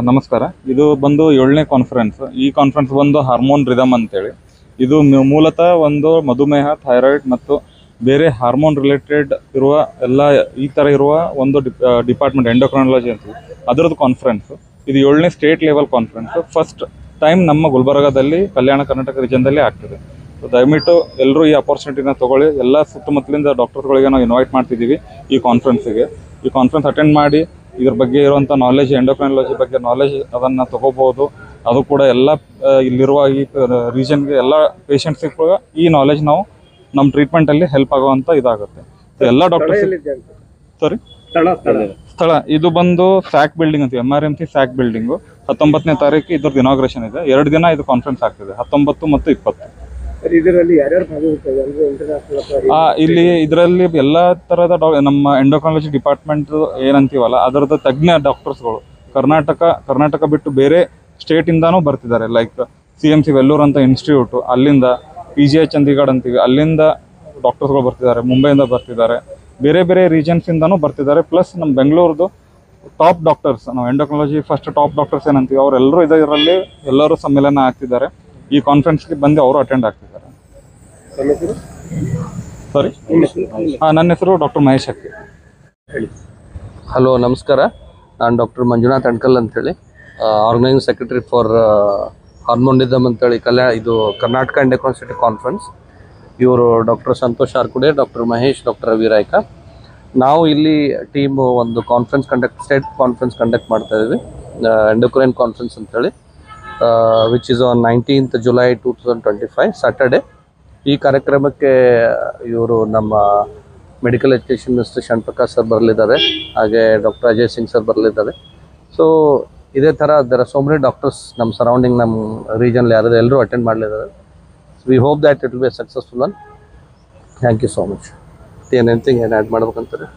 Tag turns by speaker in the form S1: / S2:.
S1: ನಮಸ್ಕಾರ. ಇದು ಬಂದು 7ನೇ ಕಾನ್ಫರೆನ್ಸ್. ಈ ಕಾನ್ಫರೆನ್ಸ್ ಬಂದು ಹಾರ್ಮೋನ್ ರಿದಮ್ ಅಂತೇಳಿ. ಇದು ಮೂಲತಃ ಒಂದು ಮಧುಮೇಹ, ಥೈರಾಯ್ಡ್ ಮತ್ತು ಬೇರೆ ಹಾರ್ಮೋನ್ ರಿಲೇಟೆಡ್ ಇರುವ ಎಲ್ಲ ಈ ಥರ ಇರುವ ಒಂದು ಡಿಪಾರ್ಟ್ಮೆಂಟ್ ಎಂಡೋಕ್ರೈನಾಲಜಿ ಅಂತ ಅದರದ್ದು ಕಾನ್ಫರೆನ್ಸ್. ಇದು 7ನೇ state level conference. First time ನಮ್ಮ ಗುಲ್ಬರ್ಗಾದಲ್ಲಿ, ಕಲ್ಯಾಣ ಕರ್ನಾಟಕ ರೀಜನ್ದಲ್ಲಿ ಆಗ್ತದೆ. ಸೊ ದಯವಿಟ್ಟು ಎಲ್ಲರೂ ಈ ಅಪರ್ಚುನಿಟಿನ ತೊಗೊಳ್ಳಿ. ಎಲ್ಲ ಸುತ್ತಮುತ್ತಲಿಂದ ಡಾಕ್ಟರ್ಸ್ಗಳಿಗೆ ನಾವು ಇನ್ವೈಟ್ ಮಾಡ್ತಿದ್ದೀವಿ ಈ ಕಾನ್ಫರೆನ್ಸಿಗೆ. ಈ ಕಾನ್ಫರೆನ್ಸ್ ಅಟೆಂಡ್ ಮಾಡಿ ಇದ್ರ ಬಗ್ಗೆ ಇರುವಂಥ ನಾಲೆಜ್, ಎಂಡೋಕ್ರೈನಾಲಜಿ ಬಗ್ಗೆ ನಾಲೆಜ್ ಅದನ್ನು ತೊಗೋಬೋದು. ಅದು ಕೂಡ ಎಲ್ಲ ಇಲ್ಲಿರುವ ಈ ರೀಜನ್ಗೆ ಎಲ್ಲ ಪೇಷಂಟ್ಸಿಗೆ ಕೂಡ ಈ ನಾಲೆಜ್ ನಾವು ನಮ್ಮ ಟ್ರೀಟ್ಮೆಂಟಲ್ಲಿ ಹೆಲ್ಪ್ ಆಗುವಂಥ ಇದಾಗುತ್ತೆ. ಎಲ್ಲ ಡಾಕ್ಟರ್ಸ್ ಸಾರಿ ಸ್ಥಳ ಇದು ಬಂದು ಸ್ಯಾಕ್ ಬಿಲ್ಡಿಂಗ್ ಅಂತ, MRMC ಸ್ಯಾಕ್ ಬಿಲ್ಡಿಂಗು. 19ನೇ ತಾರೀಕು ಇದ್ರದ್ದು ಇನಾಗ್ರೇಷನ್ ಇದೆ. 2 ದಿನ ಇದು ಕಾನ್ಫರೆನ್ಸ್ ಆಗ್ತಿದೆ, 19 ಮತ್ತು 20. ಇಲ್ಲಿ ಇದರಲ್ಲಿ ಎಲ್ಲ ತರದ ನಮ್ಮ ಎಂಡೋಕ್ರೈನಾಲಜಿ ಡಿಪಾರ್ಟ್ಮೆಂಟ್ ಏನಂತೀವಲ್ಲ ಅದರದ ತಜ್ಞ ಡಾಕ್ಟರ್ಸ್ಗಳು ಕರ್ನಾಟಕ ಬಿಟ್ಟು ಬೇರೆ ಸ್ಟೇಟ್ ಇಂದಾನು ಬರ್ತಿದ್ದಾರೆ. ಲೈಕ್ CMC ವೆಲ್ಲೂರ್ ಅಂತ ಇನ್ಸ್ಟಿಟ್ಯೂಟ್, ಅಲ್ಲಿಂದ PGI ಚಂಡೀಗಢ ಅಂತೀವಿ, ಅಲ್ಲಿಂದ ಡಾಕ್ಟರ್ಸ್ಗಳು ಬರ್ತಿದ್ದಾರೆ. ಮುಂಬೈಯಿಂದ ಬರ್ತಿದ್ದಾರೆ, ಬೇರೆ ಬೇರೆ ರೀಜನ್ಸ್ ಇಂದಾನು ಬರ್ತಿದ್ದಾರೆ. ಪ್ಲಸ್ ನಮ್ಮ ಬೆಂಗಳೂರದು ಟಾಪ್ ಡಾಕ್ಟರ್ಸ್, ನಾವು ಎಂಡೋಕ್ರೈನಾಲಜಿ ಫಸ್ಟ್ ಟಾಪ್ ಡಾಕ್ಟರ್ಸ್ ಏನಂತೀವಿ, ಅವರೆಲ್ಲರೂ ಇದರಲ್ಲಿ ಎಲ್ಲರೂ ಸಮ್ಮೇಳನ ಆಗ್ತಿದ್ದಾರೆ. ಈ ಕಾನ್ಫರೆನ್ಸ್ಗೆ ಬಂದು ಅವರು ಅಟೆಂಡ್ ಆಗ್ತಿದ್ದಾರೆ. ಸಾರಿ, ನನ್ನ ಹೆಸರು ಡಾಕ್ಟರ್ ಮಹೇಶ್ ಹಕ್ಕಿ.
S2: ಹಲೋ, ನಮಸ್ಕಾರ. ನಾನು ಡಾಕ್ಟರ್ ಮಂಜುನಾಥ್ ಅಣ್ಕಲ್ ಅಂತೇಳಿ, organising secretary for hormone rhythm ಅಂತೇಳಿ ಇದು ಕರ್ನಾಟಕ ಎಂಡೋಕ್ರೈನಾಲಜಿ ಕಾನ್ಫರೆನ್ಸ್. ಇವರು doctor Santosh Arkude, doctor Mahesh, doctor Ravi Rayka. ನಾವು ಇಲ್ಲಿ ಟೀಮು ಒಂದು ಕಾನ್ಫರೆನ್ಸ್ ಸ್ಟೇಟ್ ಕಾನ್ಫರೆನ್ಸ್ ಕಂಡಕ್ಟ್ ಮಾಡ್ತಾ ಇದ್ದೀವಿ, ಎಂಡೋಕ್ರೈನ್ ಕಾನ್ಫರೆನ್ಸ್ ಅಂತೇಳಿ, which is on 19th July 2025 Saturday. ಈ ಕಾರ್ಯಕ್ರಮಕ್ಕೆ ಇವರು ನಮ್ಮ medical education minister Sharanprakash sir ಬರಲಿದ್ದಾರೆ, ಹಾಗೆ ಡಾಕ್ಟರ್ ಅಜಯ್ ಸಿಂಗ್ ಸರ್ ಬರಲಿದ್ದಾರೆ. ಸೊ ಇದೇ ಥರ there are so many doctors ನಮ್ಮ ಸರೌಂಡಿಂಗ್, ನಮ್ಮ ರೀಜನಲ್ಲಿ ಯಾರಿದೆ ಎಲ್ಲರೂ ಅಟೆಂಡ್ ಮಾಡಲಿದ್ದಾರೆ. We hope that it will be successful one. Thank you so much. ಏನ್ ಆ್ಯಡ್ ಮಾಡ್ಬೇಕಂತಾರೆ?